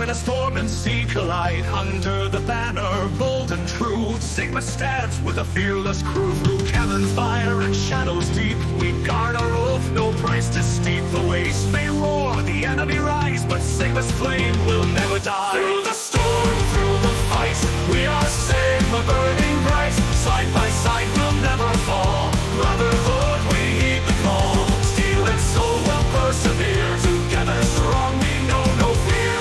when a storm and sea collide. Under the banner, bold and true, Sigma stands with a fearless crew. Through cannon fire and shadows deep, we guard our oath, no price too steep. The waves may roar, the enemy rise, but Sigma's flame will never die. Through the storm, through the fight, we are Sigma burning bright. Side by side, we'll never fall. Brotherhood, we heed the call. Steel and soul will persevere. Together strong, we know no fear.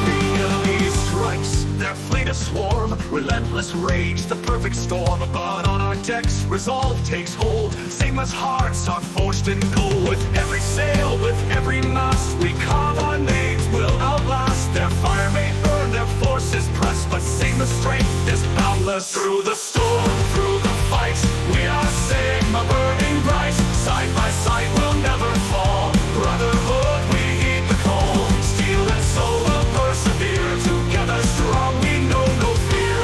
The enemy strikes, their fleet a swarm. Relentless rage, the perfect storm. But on our decks, resolve takes hold. Sigma's hearts are forged in gold. With every sail, with every mast, we carve our names, will outlast. Their fire may burn, their forces press, but Sigma's strength is boundless. Through the storm, through the fight, we are Sigma burning bright. Side by side, we'll never fall. Brotherhood, we heed the call. Steel and soul will persevere. Together strong, we know no fear.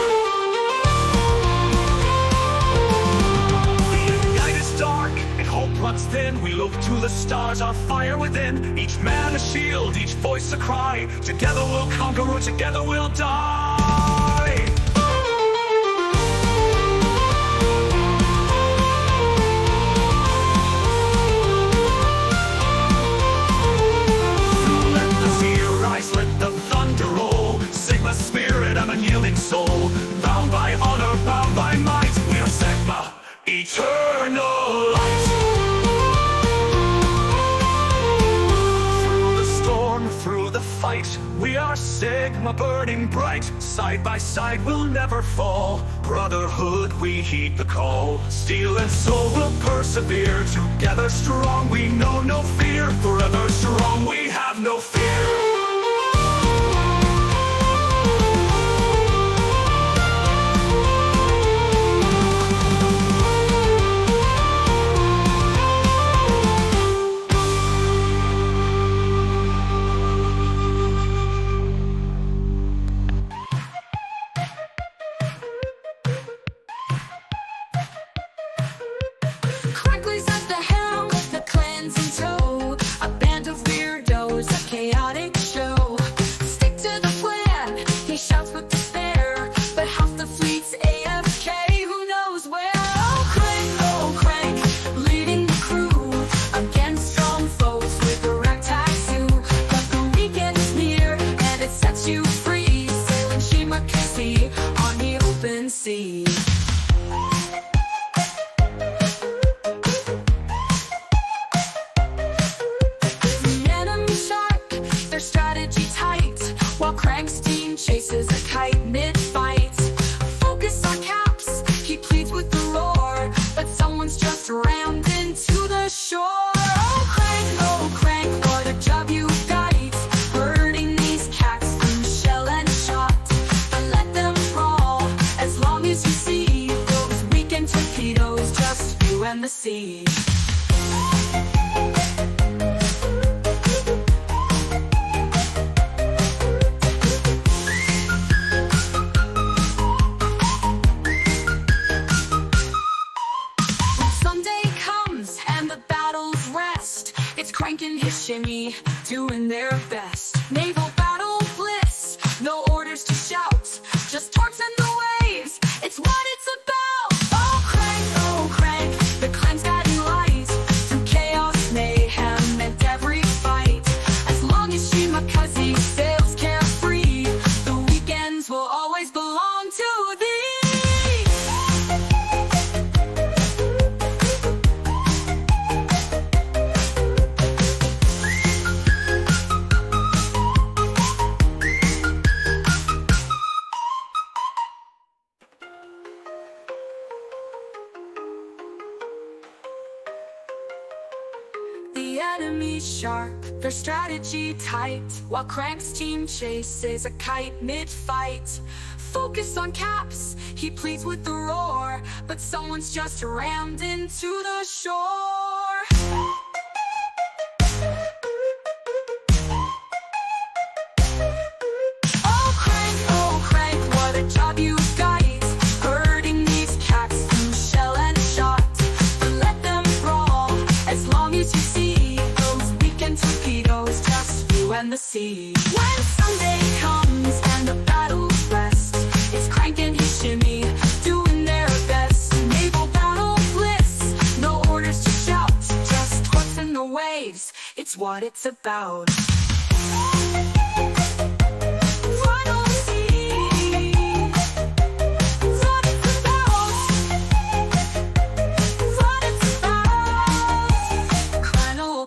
The night is dark and hope runs thin. We look to the stars, our fire within. Each man a shield, each voice a cry. Together we'll conquer, or together we'll die. Let the sea rise, let the thunder roll. Sigma spirit and unyielding soul. Bound by honor, bound by might, we are Sigma, eternal light. Through the storm, through the fight, we are Sigma burning bright. Side by side, we'll never fall. Brotherhood, we heed the call. Steel and soul will persevere. Together strong, we know no fear. Forever strong, we have no fear. Crackly's at the helm, the clan's in tow. A band of weirdos, a chaotic show. Stick to the plan, he shouts with despair. But half the fleet's AFK, who knows where? Oh crank, leading the crew against strong foes with a ragtag zoo. But the weekend is near, and it sets you free. Sailing SI6MA on the open sea. While Crank's team chases a kite mid-fight. Focus on caps, he pleads with the roar, but someone's just rammed into the shore. Oh Crank, what a job you got. Hurting these cats through shell and shot. But let them crawl, as long as you see those weekend torpedoes, just you and the sea. It's Crank and his shimmy, doing their best. Naval battle bliss, no orders to shout, just torques in the waves, it's what it's about. Oh Crank, the clan's guiding light, through chaos, mayhem, and every fight. As long as SI6MA sails carefree, the weekends will always belong to thee. The enemy's sharp, their strategy tight, while Crank's team chases a kite mid-fight. Focus on caps, he pleads with the roar, but someone's just rammed into the shore. Oh Crank, what a job you've got. Hurting these cats through shell and shot. But let them crawl, as long as you see those weekend torpedoes. and the sea. When Sunday comes and the battles rest, it's Crank and his shimmy doing their best. Naval battle bliss, no orders to shout, just hooks in the waves, it's what it's about.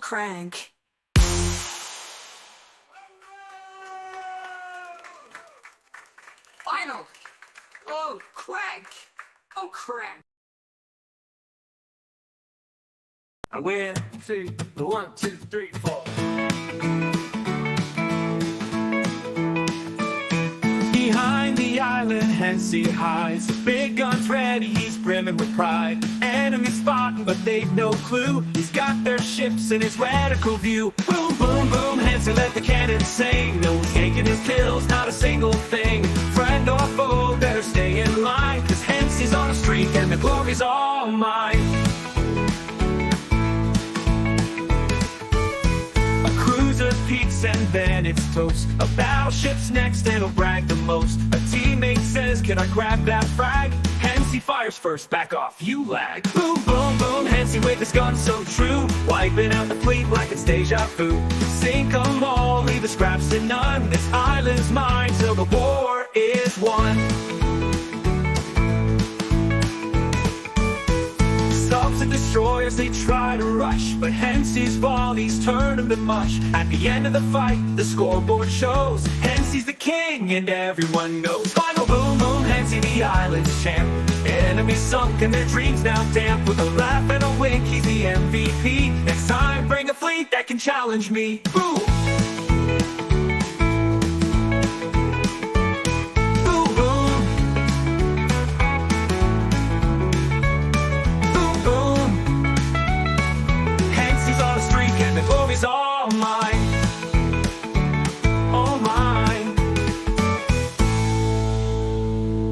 Crank. Final. Oh, crank. Oh, crank. I went to the 1, 2, 3, 4. Behind the island, Hensy hides. Big guns ready, he's brimming with pride. Enemies spotting, but they've no clue. He's got their ships in his radical view. Boom, boom, boom, Hensy let the cannon sing. No one's taking his kills, not a single thing. Friend or foe, better stay in line, 'cause Hensy's on a streak and the glory's all mine. Peaks and then it's toast. A battleship's next and he'll brag the most. A teammate says, can I grab that frag? Hensy fires first, back off, you lag. Boom, boom, boom, Hensy with his gun so true, wiping out the fleet like it's deja vu. Sink 'em all, leave the scraps to none. This island's mine till the war is won. Subs and destroyers, they try to rush, but Hensy's volleys turn them to mush. At the end of the fight, the scoreboard shows Hensy's the king and everyone knows. Final boom boom, Hensy the island's champ. Enemies sunk and their dreams now damp. With a laugh and a wink, he's the MVP. Next time, bring a fleet that can challenge me. Boom! All mine, all mine.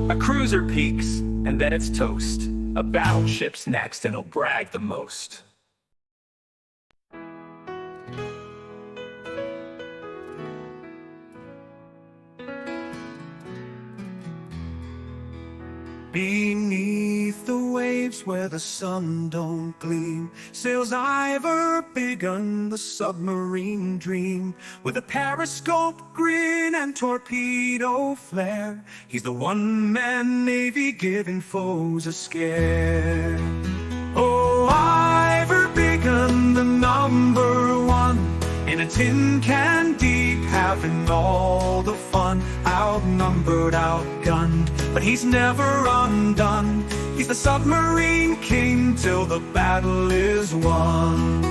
A cruiser peaks, and then it's toast. A battleship's next, and he'll brag the most. Beneath the waves where the sun don't gleam, sails Ivor Bigham, the submarine dream. With a periscope grin and torpedo flare, he's the one-man navy giving foes a scare. Oh, Ivor Bigham, the #1, in a tin can deep, having all the fun. Outnumbered, outgunned, but he's never undone. He's the submarine king till the battle is won.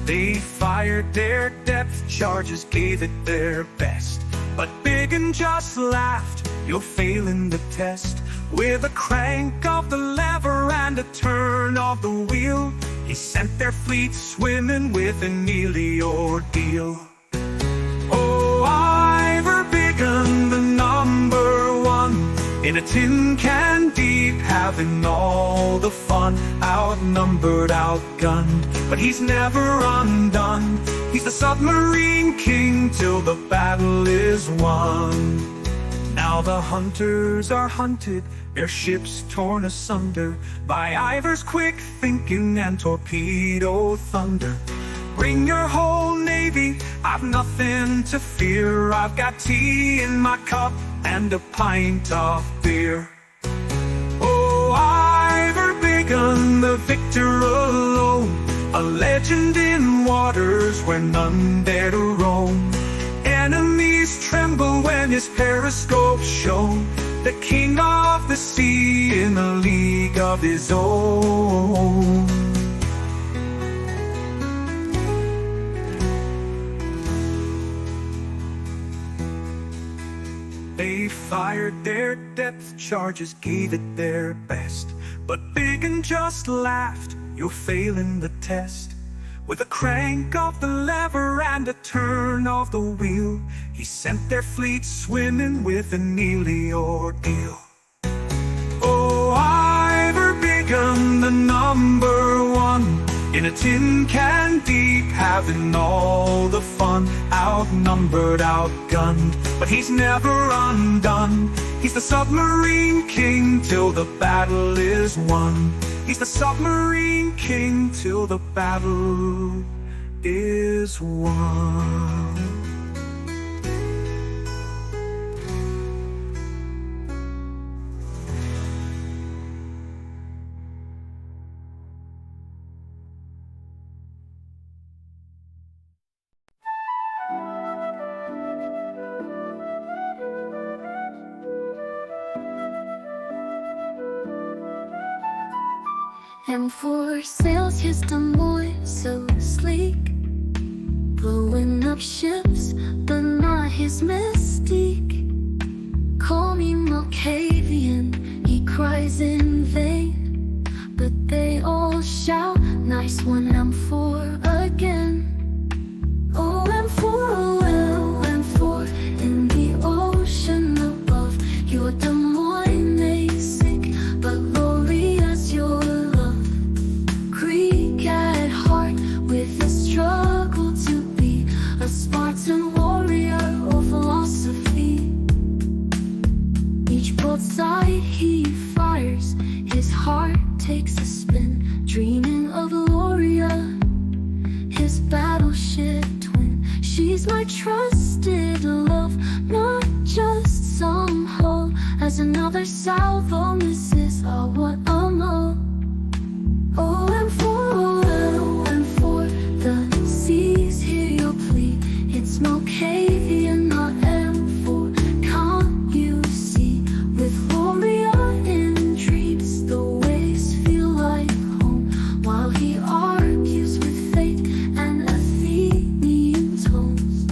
They fired their depth charges, gave it their best, but Bigham just laughed, you're failing the test. With a crank of the lever and a turn of the wheel, he sent their fleet swimming with an early ordeal. Oh, Ivor Bigham, the #1, in a tin can deep, having all the fun. Outnumbered, outgunned, but he's never undone. He's the submarine king till the battle is won. Now the hunters are hunted, their ships torn asunder by Ivor's quick thinking and torpedo thunder. Bring your whole navy, I've nothing to fear. I've got tea in my cup and a pint of beer. Oh, Ivor Bigham, the victor alone, a legend in waters where none dare to roam. Enemies tremble when his periscope shone, the king of the sea in a league of his own. They fired their depth charges, gave it their best, but Bigham just laughed, you're failing the test. With a crank of the lever and a turn of the wheel, he sent their fleet swimming with an early ordeal. Oh, Ivor Bigham, the #1, in a tin can deep, having all the fun. Outnumbered, outgunned, but he's never undone. He's the submarine king till the battle is won. He's the submarine king till the battle is won. M4 sails his Thnx so sleek, blowing up ships, but not his mystique. Call me Malkavian, he cries in vain, but they all shout, nice one M4 again. Oh M4, oh M4, in the ocean above, your Des Moines may sink, but Gloria's your love. Greek at heart, with a struggle to be a Spartan warrior or philosophy. Each broadside he fires, his heart takes a spin, dreaming of Gloria, his battleship twin. She's my trusted love, not just some hull. As another salvo misses all what I know. Oh M4, oh M4, the seas hear your plea. It's Malkavian, not M4. Can't you see? With Gloria in dreams, the waves feel like home, while he argues with fate and Athenian tones.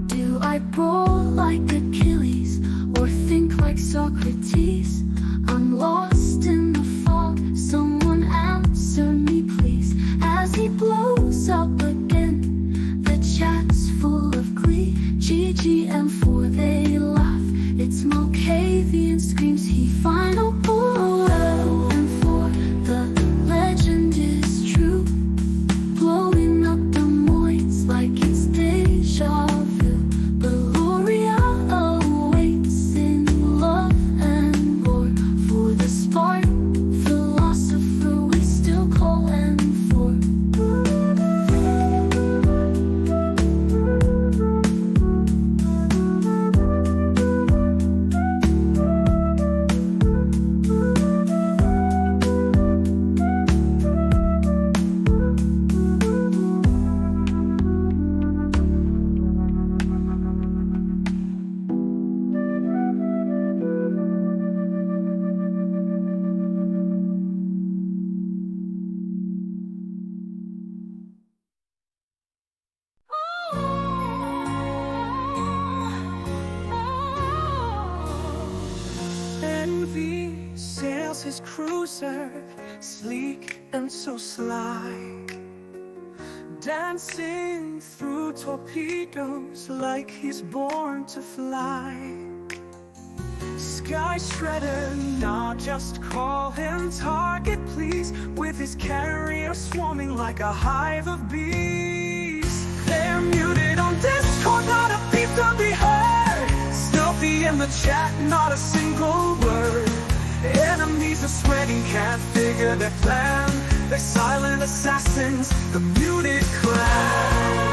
Do I brawl like Achilles, or think like Socrates? I'm lost in the fog, someone answer me please. As he blows up again, the chat's full of glee. GGM4, they laugh, it's Malkavian screams he final blow. M4, the legend is true, blowing up Des Moines like it's deja vu. Gloria awaits in love and war, for the Spartan philosopher we still call M4. Envy sails his cruiser, sleek and so sly, dancing through torpedoes like he's born to fly. Sky shredder, now just call him target please, with his carrier swarming like a hive of bees. They're muted on Discord, not a peep to be heard. Stealthy in the chat, not a single word. Enemies are sweating, can't figure their plan. They're silent assassins, the muted clan.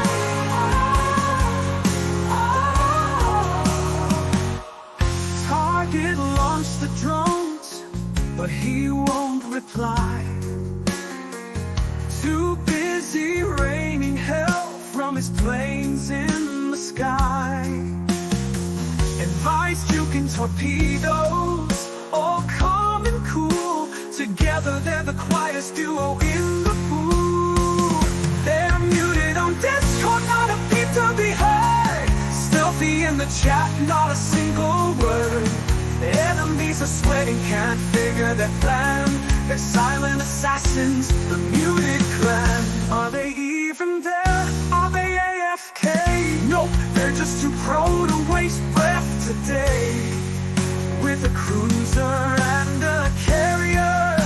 Target launched the drones, but he won't reply. Too busy raining hell from his planes in the sky. Advice juking torpedoes, all calm and cool. Together they're the quietest duo in the pool. They're muted on Discord, not a peep to be heard. Stealthy in the chat, not a single word. The enemies are sweating, can't figure their plan. They're silent assassins, the muted clan. Are they even there? Are they AFK? Nope, they're just too prone to with a cruiser and a carrier.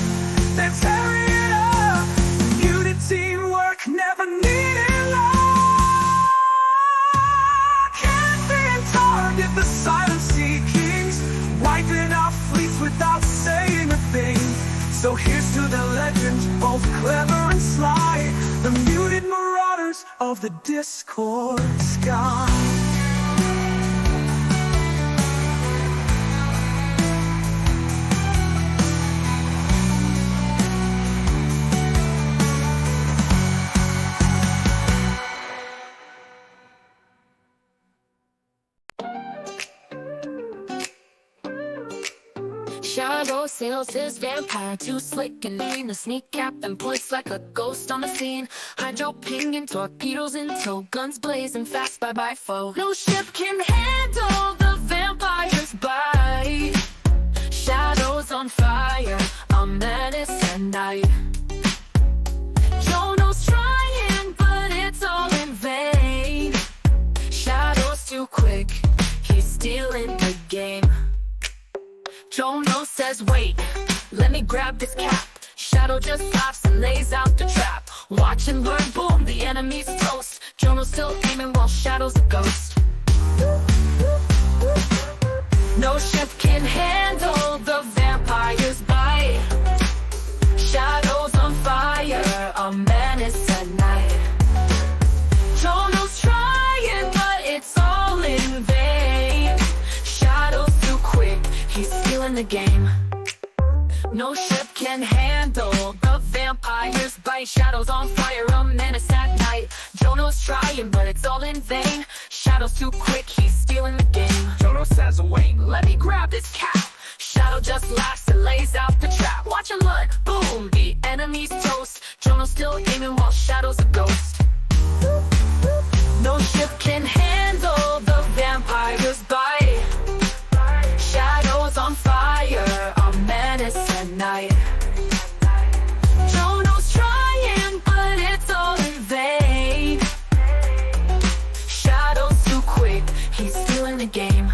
They're tearing it up. Unit teamwork never needed luck. Can't be in target, the silent sea kings, wiping out fleets without saying a thing. So here's to the legends, both clever and sly, the muted marauders of the Discord sky. Shadow sails his vampire, too slick and mean. A sneak cap and points like a ghost on the scene. Hydro pinging, torpedoes in tow, guns blazing fast, bye-bye foe. No ship can handle the vampire's bite. Shadows on fire, a menace at night. Jono's trying, but it's all in vain. Shadows too quick, he's stealing the game. Jono says, wait, let me grab this cap. Shadow just laughs and lays out the trap. Watch and learn, boom, the enemy's toast. Jono's still aiming while Shadow's a ghost. No ship can handle the vampire's bite. Shadows on fire, a menace at night. Jono's trying, but it's all in vain. Shadow's too quick, he's stealing the game. No ship can handle the vampire's bite. Shadows on fire, a menace at night. Jono's trying, but it's all in vain. Shadow's too quick, he's stealing the game. Jono says, wait, let me grab this cap. Shadow just laughs and lays out the trap. Watch and learn, boom, the enemy's toast. Jono's still aiming while Shadow's a ghost. No ship can handle the vampire's bite. Shadows on fire, a menace at night. Jono's trying, but it's all in vain. Shadow's too quick, he's stealing the game.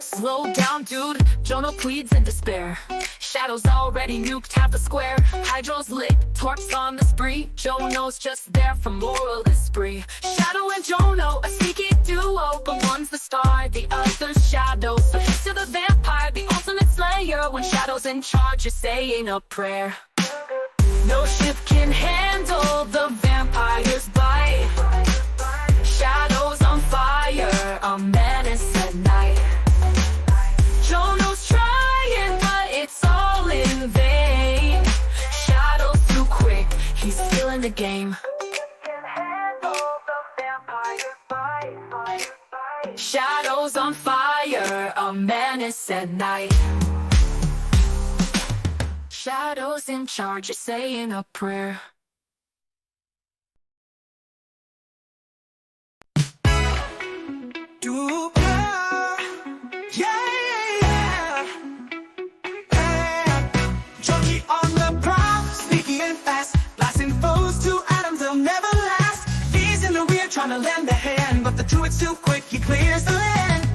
Slow down, dude, Jono pleads in despair. Shadow's already nuked half the square. Hydro's lit, torps on the spree. Jono's just there for moral spree. Shadow and Jono, a sneaky duo, but one's the star, the other's Shadow. So he's to the vampire, the ultimate slayer. When Shadow's in charge, you're saying a prayer. No ship can handle the vampire's bite. Shadow's on fire, a menace at night. Jono's trying, but it's all in vain. Shadow's too quick, he's stealing the game. Shadows on fire, a menace at night. Shadow's in charge, you're saying a prayer. Junkie on the prowl, sneaky and fast, blasting foes to atoms, they'll never last. He's in the rear trying to lend a hand, but the druid's too quick, he clears the land.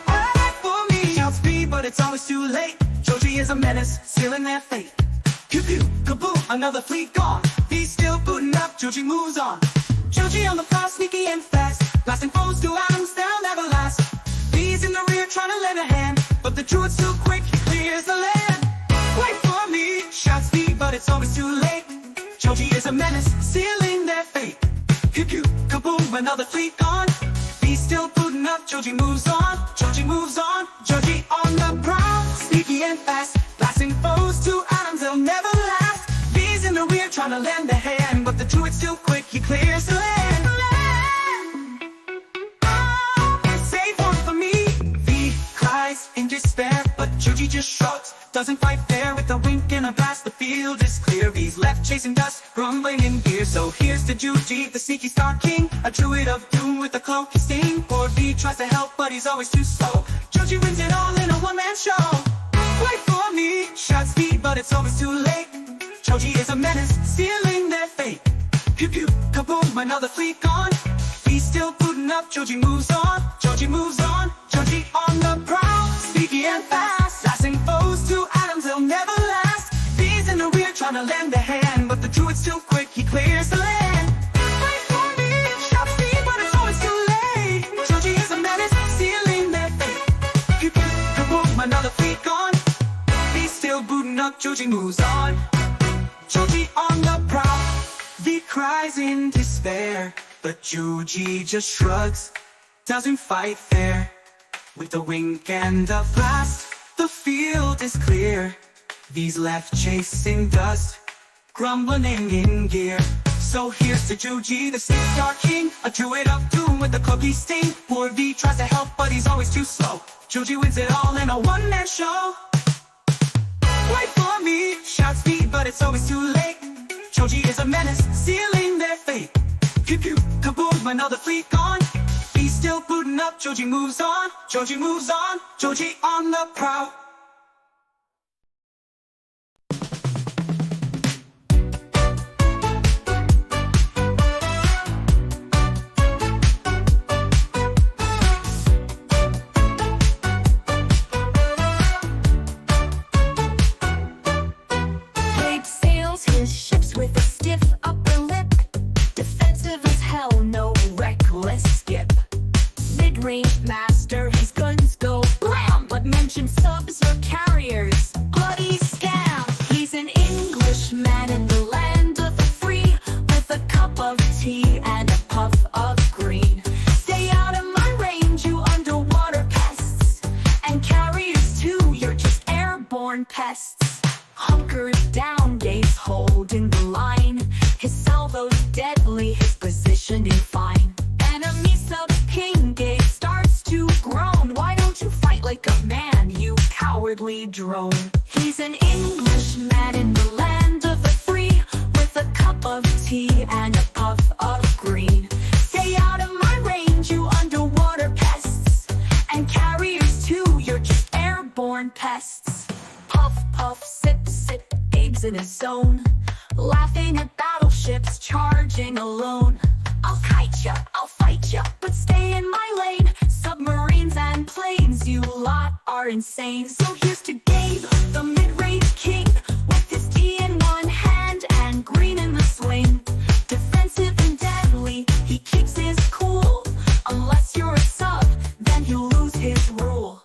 Alright for me, outspeed, but it's always too late. Joji is a menace, sealing their fate. Pew pew, kaboom, another fleet gone. He's still booting up, Joji moves on. Joji on the prowl, sneaky and fast, blasting foes to atoms, they'll never last. He's in the rear trying to lend a hand, but the druid's too quick, he clears the land. Wait for me, shot speed, but it's always too late. Joji is a menace, sealing their fate. Pew pew, kaboom, another fleet gone. He's still booting up, Joji moves on. Joji moves on, Joji on the prowl, sneaky and fast, blasting foes to atoms, they'll never last. He's in the rear trying to lend a hand, but the druid's too quick, he clears the land. Save one for me, V cries in despair, but Joji just shrugs, doesn't fight fair. With a wink and a blast, the field is clear. V's left chasing dust, grumbling in gear. So here's to Joji, the sneaky star king, a druid of doom with a cloaky sting. Poor V tries to help, but he's always too slow. Joji wins it all in a one-man show. Wait for me, shot speed, but it's always too late. Joji is a menace, sealing their fate. Pew pew, kaboom. kaboom, another fleet gone. He's still booting up, Joji moves on. Joji moves on, Joji on the prowl. Speedy and fast, lasting foes to atoms, they'll never last. He's in the rear trying to lend a hand, but the druid's too quick, he clears the land. Wait for me, sharp speed, but it's always too late. Joji is a menace, sealing their fate. Pew pew, kaboom, another fleet gone. He's still booting up, Joji moves on. Joji on the prowl. V cries in despair, but Joji just shrugs, doesn't fight fair. With a wink and a blast, the field is clear. V's left chasing dust, grumbling in gear. So here's to Joji, the 6-star king, a druid of doom with the cookie sting. Poor V tries to help, but he's always too slow. Joji wins it all in a one-man show. Wait for me, shout speed, but it's always too late. Joji is a menace, sealing their fate. Pew pew, kaboom, another fleet gone. He's still booting up, Joji moves on. Joji moves on, Joji on the prowl. Gabe sails his ships with a stiff upper lip. Defensive as hell, no reckless skip. Mid-range master, his guns go blam. But mention subs or carriers, bloody scam. He's an Englishman in the land of the free, with a cup of tea and a puff of green. Stay out of my range, you underwater pests. And carriers too, you're just airborne pests. Hunkered down, Gabe's holding the line. His salvo's deadly, his positioning fine. Enemy sub-ping, Gabe starts to groan. Why don't you fight like a man, you cowardly drone? He's an Englishman in the land of the free, with a cup of tea and a puff of green. Stay out of my range, you underwater pests. And carriers too, you're just airborne pests. Puff, puff, sip, sip, Gabe's in his zone. Laughing at battleships charging alone. I'll kite ya, I'll fight ya, but stay in my lane. Submarines and planes, you lot are insane. So here's to Gabe, the mid-range king, with his tea in one hand and green in the swing. Defensive and deadly, he keeps his cool. Unless you're a sub, then he'll lose his rule.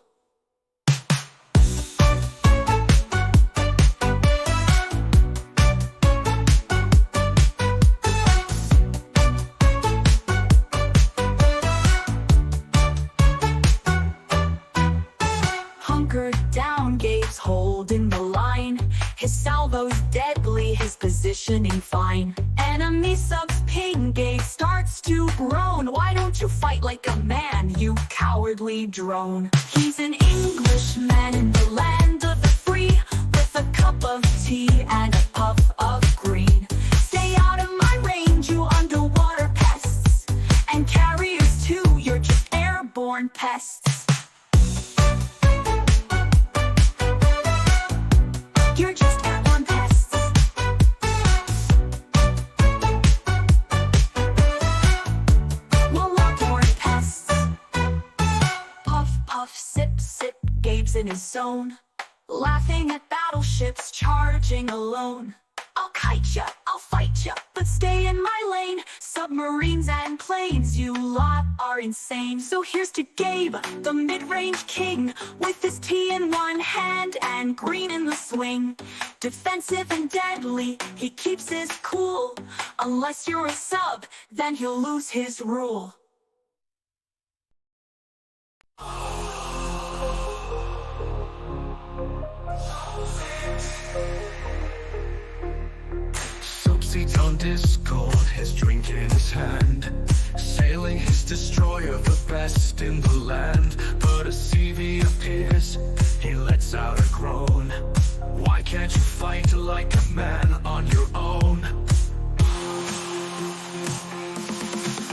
Hunkered down, Gabe's holding the line. His salvo's deadly, his positioning fine. Enemy subs ping, Gabe starts to groan. Why don't you fight like a man, you cowardly drone? He's an Englishman in the land of the free, with a cup of tea and a puff of green. Stay out of my range, you underwater pests. And carriers too, you're just airborne pests. You're just airborne pests. Well, airborne pests. Puff, puff, sip, sip, Gabe's in his zone. Laughing at battleships charging alone. I'll kite ya, I'll fight ya, but stay in my lane. Submarines and planes, you lot are insane. So here's to Gabe, the mid-range king, with his tea in one hand and green in the swing. Defensive and deadly, he keeps his cool. Unless you're a sub, then he'll lose his rule. Seats on Discord, his drink in his hand, sailing his destroyer, the best in the land. But a CV appears, he lets out a groan. Why can't you fight like a man on your own?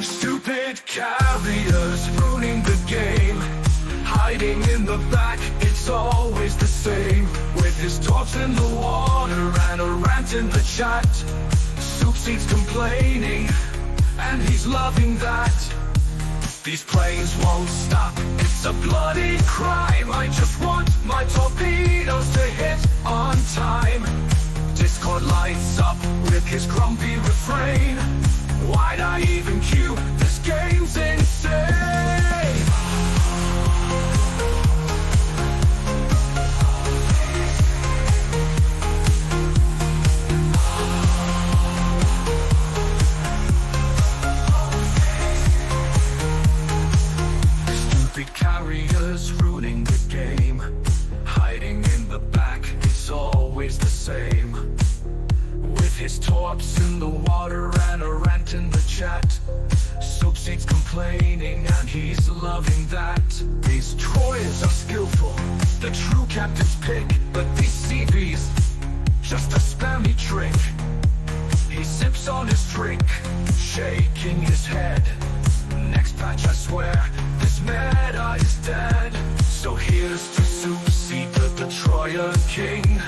Stupid carriers ruining the game, hiding in the back, it's always the same. With his torch in the water and a rant in the chat, Soup Seats complaining, and he's loving that. These planes won't stop, it's a bloody crime. I just want my torpedoes to hit on time. Discord lights up with his grumpy refrain. Why'd I even queue? This game's insane. Stupid carriers ruining the game. Hiding in the back, it's always the same. With his torps in the water and a rant in the chat. Soapseed's complaining and he's loving that. These Troyers are skillful, the true captain's pick. But these CVs, just a spammy trick. He sips on his drink, shaking his head. Next patch I swear, this meta is dead. So here's to Soapseed, the Destroyer King,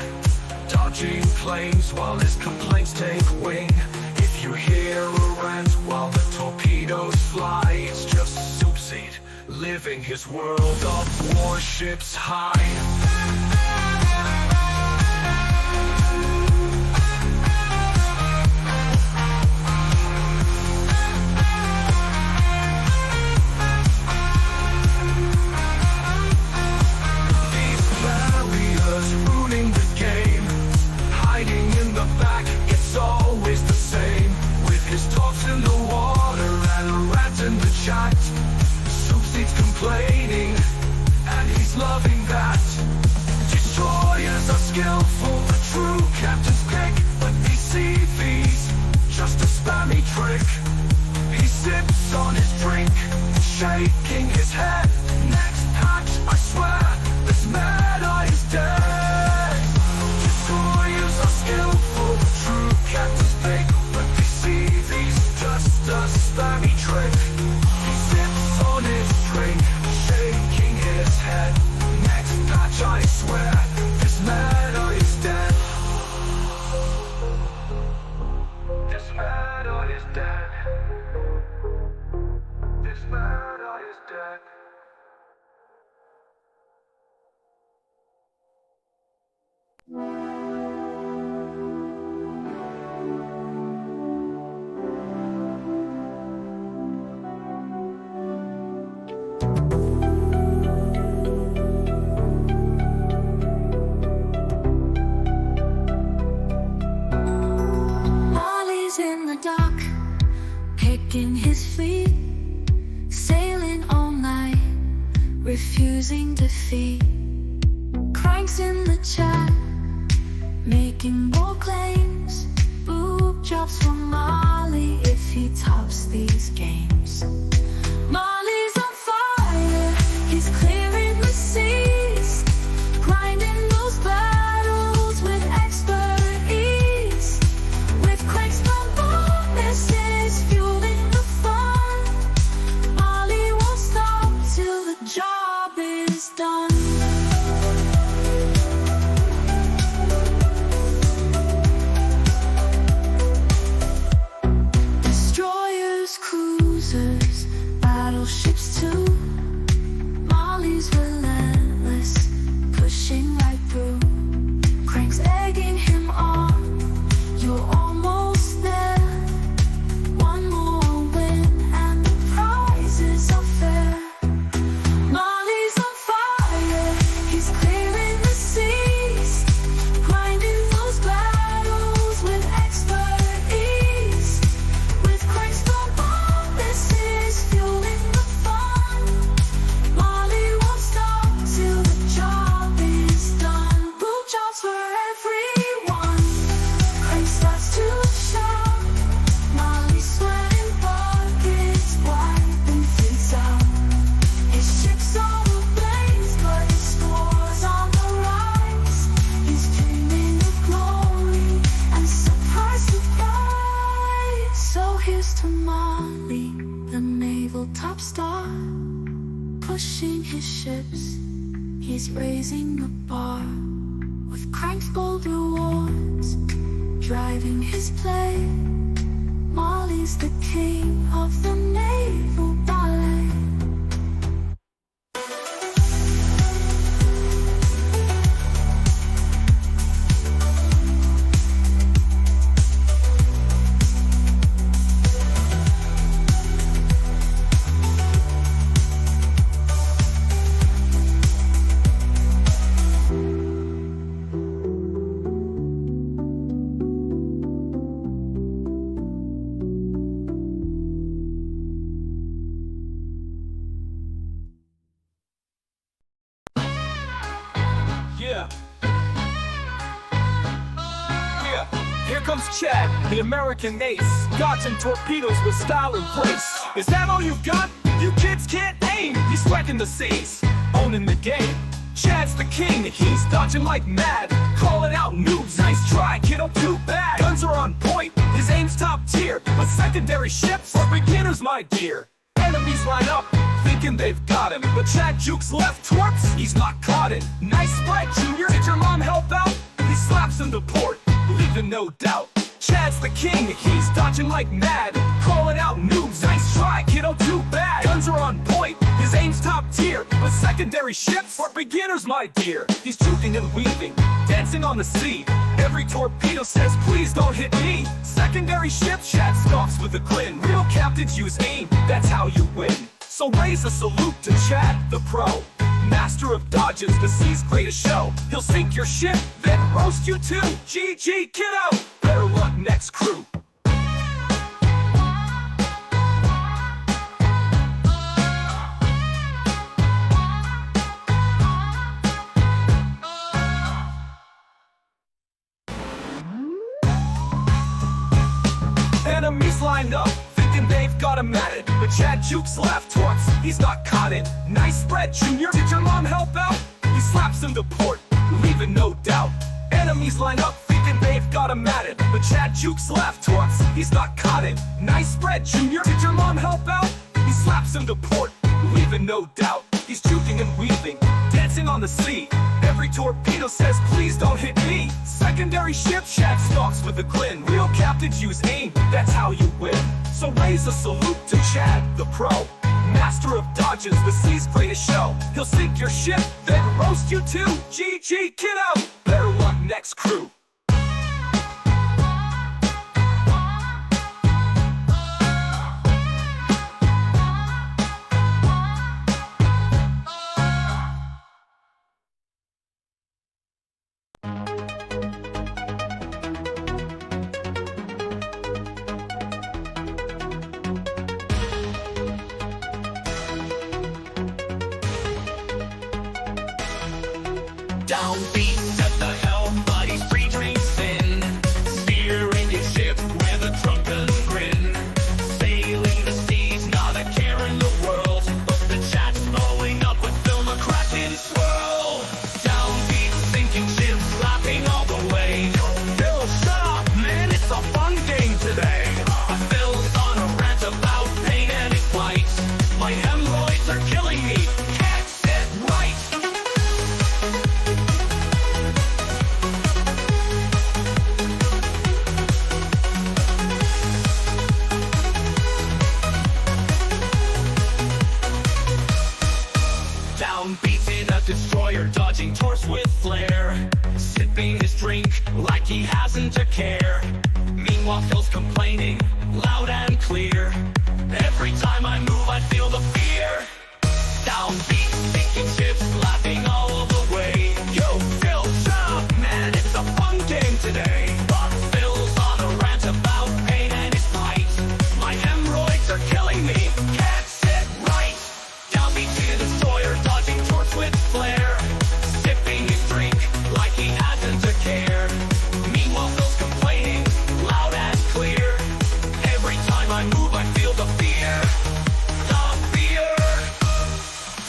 dodging planes while his complaints take wing. If you hear a rant while the torpedoes fly, it's just Soapseed living his world of warships high. Ruining the game, hiding in the back, it's always the same. With his tops in the water and a rat in the chat. Soapseed's complaining, and he's loving that. Destroyers are skillful, the true captain's pick. But these CVs, just a spammy trick. He sips on his drink, shaking his head. Next patch, I swear, this meta is dead. Destroyers are skillful, the true captain's pick. But these CVs, just a spammy trick. He sips on his drink, shaking his head. Next patch, I swear, this meta is dead. This meta is dead. This meta is dead. Molly's in the dock, picking his feet, sailing all night, refusing defeat. Cranks in the chat, making bold claims. Boob jobs for Molly if he tops these games. Molly's on fire, he's clearing the seas, grinding those battles with expert ease. With cranks from bonuses fueling the fun, Molly won't stop till the job is done. Cruisers, battleships too. Molly's relentless, pushing right through. Cranks egging him on, you're almost there. One more win and the prizes are fair. Molly's on fire, he's clearing the seas, grinding those battles with expert ease. With cranks from this is fueling the fun. Molly won't stop till the job is done. Boob jobs for everyone. Crank starts to shout. Molly sweating buckets, wiping fleets out. His ship's all ablaze, but his score's on the rise. He's dreaming of glory and surprise. So here's to Molly, the naval top star, pushing his ships, he's raising the bar. With cranks bold rewards, driving his play, Molly's the king of the naval ballet. Yeah. Here comes Chad, the American ace, dodging torpedoes with style and grace. Is that all you've got? You kids can't aim. He's wrecking the seas, owning the game. Chad's the king, he's dodging like mad, calling out noobs. Nice try, kiddo, too bad. Guns are on point, his aim's top tier, but secondary ships are beginners, my dear. Enemies line up, thinking they've got him, but Chad jukes left twerps, he's not caught in. Nice spread, Junior, did your mom help out? He slaps him to port, leaving no doubt. Chad's the king, he's dodging like mad, calling out noobs. Nice try, kiddo, too bad. Guns are on point, his aim's top tier, but secondary ships are beginners, my dear. He's juking and weaving, dancing on the sea. Every torpedo says, please don't hit me. Secondary ships, Chad scoffs with a grin. Real captains use aim, that's how you win. So raise a salute to Chad, the pro, master of dodges, the sea's greatest show. He'll sink your ship, then roast you too. GG, kiddo! Better luck next crew. Enemies lined up, thinking they've got him at it, but Chad jukes left once, he's not caught in. Nice spread, Junior, did your mom help out? He slaps him to port, leaving no doubt. Enemies line up, thinking they've got him at it, but Chad jukes left once, he's not caught in. Nice spread, Junior, did your mom help out? He slaps him to port, leaving no doubt. He's juking and weaving, dancing on the sea. Every torpedo says, please don't hit me. Secondary ship, Chad stalks with a grin. Real captains use aim, that's how you win. So raise a salute to Chad, the pro, master of dodges, the sea's greatest show. He'll sink your ship, then roast you too. GG, kiddo! Better luck next crew. Downbeat at the helm, buddies, free drinks thin, steering your ship with a drunken grin, sailing the seas, not a care in the world, but the chat's blowing up with film a cracking swirl. Downbeat, sinking ships, laughing all the way. Phil, shut up, man, it's a fun game today. Phil's on a rant about pain and his plight. My hemorrhoids are killing me, can't sit right. Downbeat in a destroyer, dodging torps with flair, sipping his drink like he hasn't a care. Meanwhile, Phil's complaining, loud and clear. Every time I move, I feel the fear. Downbeat, sinking ships, laughing all the way. Yo, Phil, shut up, man, it's a fun game today. But Phil's on a rant about pain and his plight. My hemorrhoids are killing me, can't sit right. Downbeat in a destroyer, dodging torps with flair, sipping his drink like he hasn't a care. Meanwhile, Phil's complaining, loud and clear. Every time I move, I feel the fear. The fear.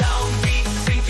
Downbeat, sinking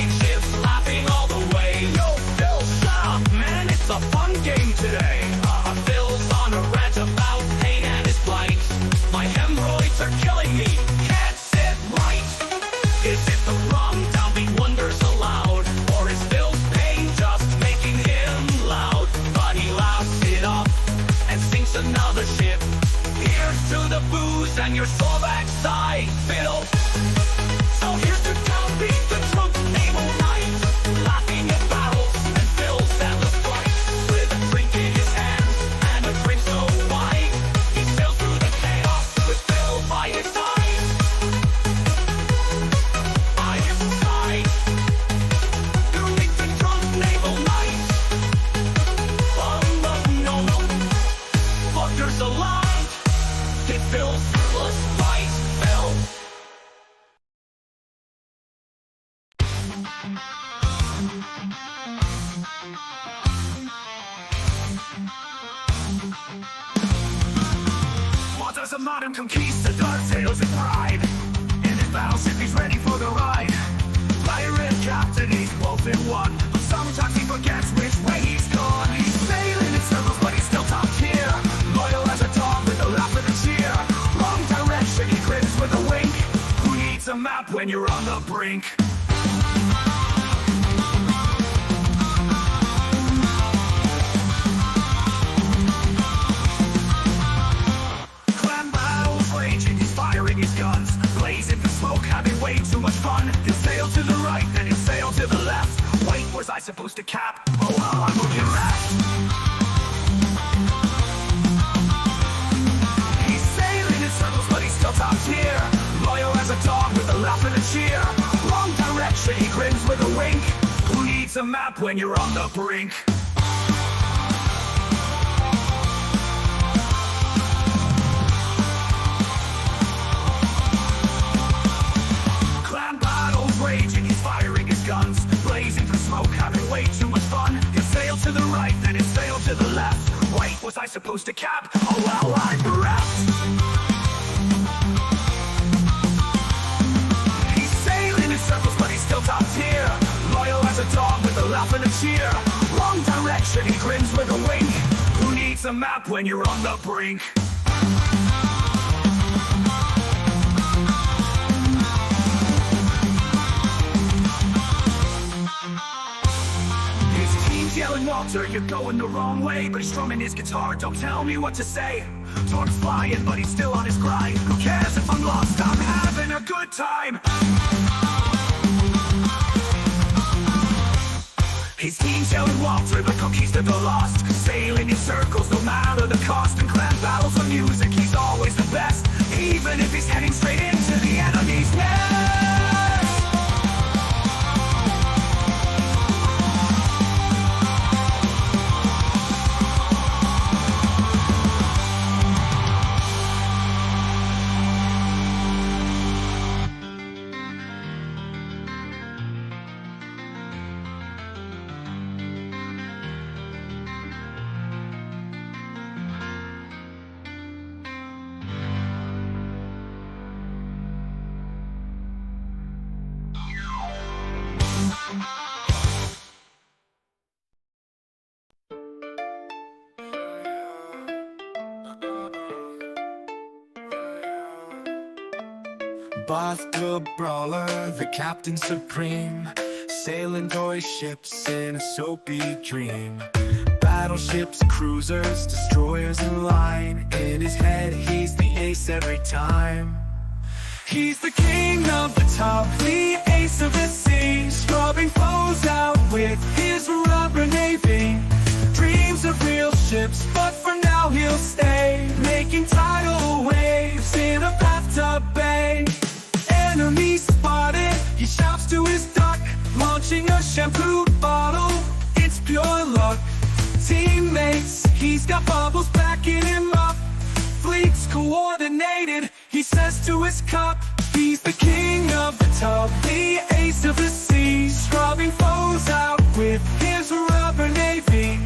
and conquistador, tales and pride. In his battleship he's ready for the ride. Pirate captain, he's both in one, but sometimes he forgets which way he's gone. He's sailing in circles, but he's still top tier. Loyal as a dog with a laugh and a cheer. Wrong direction, he grins with a wink. Who needs a map when you're on the brink? Clan battles raging, he's firing his guns. Blazing the smoke, having way too much fun. He'll sail to the right, then he'll sail to the left. Wait, was I supposed to cap? Oh well, I'm moving left. He's sailing in circles, but he's still top tier. Loyal as a dog with a laugh and a cheer. Wrong direction, he grins with a wink. Who needs a map when you're on the brink? Clan battles raging, he's firing his guns. Blazing through smoke, having way too much fun. He'll sail to the right, then he'll sail to the left. Wait, was I supposed to cap? Oh well, I'm bereft. He's sailing in circles, but he's still top tier. Loyal as a dog with a laugh and a cheer. Wrong direction, he grins with a wink. Who needs a map when you're on the brink? His team's yelling, Walter, you're going the wrong way. But he's strumming his guitar, don't tell me what to say. Torque's flying, but he's still on his grind. Who cares if I'm lost, I'm having a good time. His team's yelling, Walter, the conquistador lost. Sailing in circles, no matter the cost. And clan battles on music, he's always the best. Even if he's heading straight into the enemy's nest. Bathtub brawler, the captain supreme, sailing toy ships in a soapy dream. Battleships, cruisers, destroyers in line. In his head, he's the ace every time. He's the king of the top, the ace of the sea, scrubbing foes out with his rubber navy. Dreams of real ships, but for now he'll stay, making tidal waves in a bathtub bay. Enemy spotted, he shouts to his duck, launching a shampoo bottle, it's pure luck. Teammates, he's got bubbles backing him up. Fleets coordinated, he says to his cup. He's the king of the tub, the ace of the sea, scrubbing foes out with his rubber navy.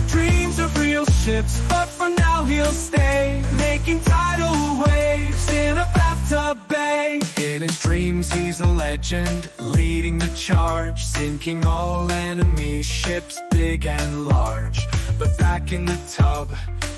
Dreams of real ships, but for now he'll stay, making tidal waves in a bathtub bay. In his dreams he's a legend, leading the charge, sinking all enemy ships big and large. But back in the tub,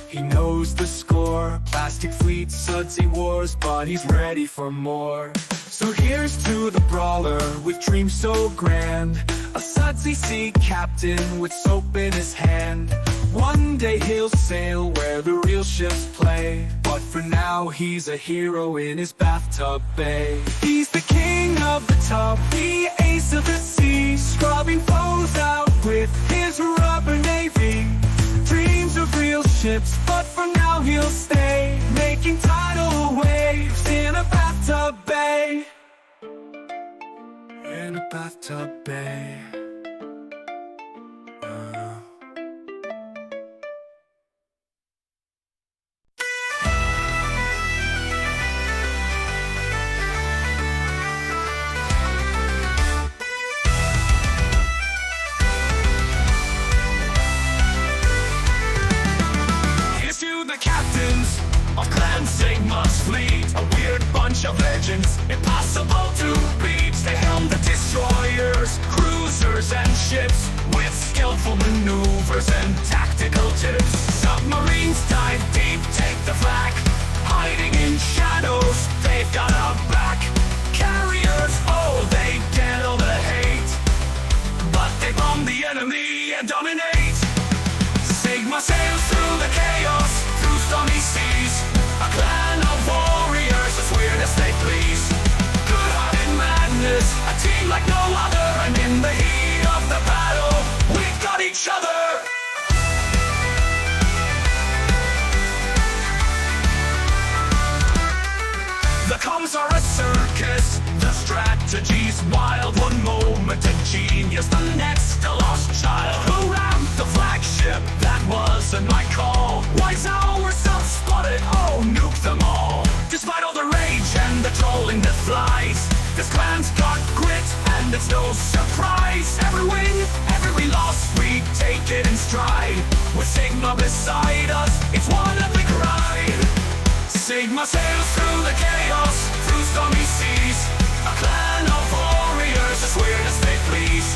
he knows the score. Plastic fleets, sudsy wars, but he's ready for more. So here's to the brawler with dreams so grand, a sudsy sea captain with soap in his hand. One day he'll sail where the real ships play, but for now he's a hero in his bathtub bay. He's the king of the tub, the ace of the sea, scrubbing foes out with his rubber navy. Dreams of real ships, but for now he'll stay, making tidal waves in a bathtub bay. In a bathtub bay. Of Clan SI6MA's fleet. bunch of legends, impossible to beat. They helm the destroyers, cruisers and ships, with skillful maneuvers and tactical tips. Submarines dive deep, take the flak, hiding in shadows, they've got our back. Carriers, oh, they get all the hate, but they bomb the enemy and dominate. Sigma sails through the chaos, through stormy seas, a clan of warriors as weird as they please. Good-hearted madness, a team like no other, and in the heat of the battle, we've got each other. The comms are a circus, the strategy's wild. One moment a genius, the next a lost child. Who ramped the flagship? That wasn't my call. Why's our self-spotted? Oh, nuke them all. Despite all the rage and the trolling that flies, this clan's got grit, and it's no surprise. Every win, every loss, we take it in stride. With Sigma beside us, it's one epic ride. Sigma sails through the chaos, through stormy seas, a clan of warriors as weird as they please.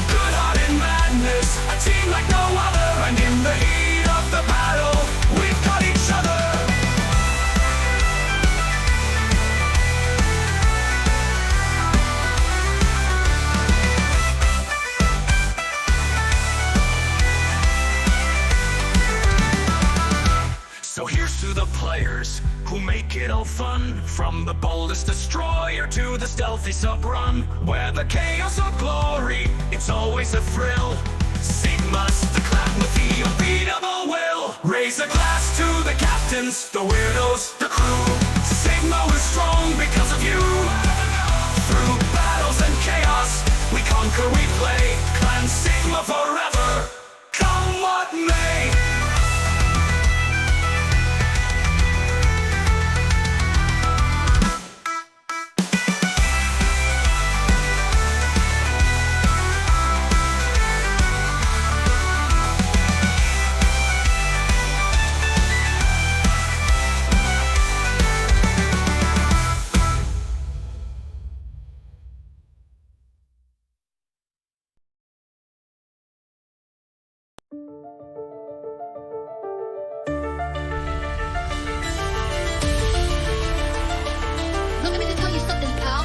Good-hearted madness, a team like no other, and in the heat of the battle, we've got each other. So here's to the players who make it all fun, from the boldest destroyer to the stealthy sub-run. Where the chaos or glory, it's always a thrill. Sigma's the clan with the unbeatable will. Raise a glass to the captains, the weirdos, the crew. Sigma was strong because of you. Through battles and chaos, we conquer, we play. Clan Sigma forever, come what may. Let me just tell you something, pal.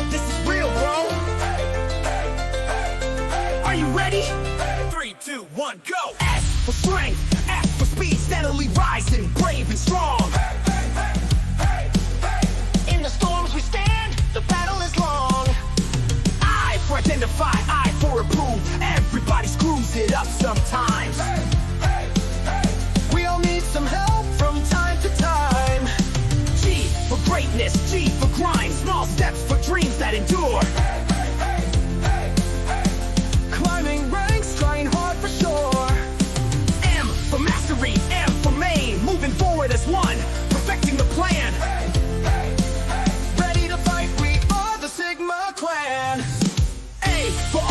This is real, bro. Are you ready? 3, 2, 1, go! S for strength, S for speed, steadily rising, brave and strong. In the storms we stand, the battle is long. I for identify, I for approve. Everybody screws it up sometimes. We all need some help from time to time. G for greatness, G for grind, small steps for dreams that endure. Climbing ranks, trying hard for sure. M for mastery, M for main, moving forward as one, perfecting the plan. Ready to fight, we are the Sigma clan. A for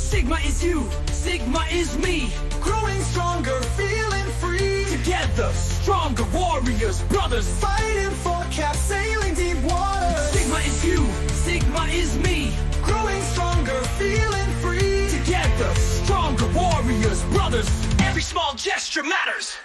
Sigma is you, Sigma is me. Growing stronger, feeling free. Together, stronger warriors, brothers. Fighting for caps, sailing deep waters. Sigma is you, Sigma is me. Growing stronger, feeling free. Together, stronger warriors, brothers. Every small gesture matters.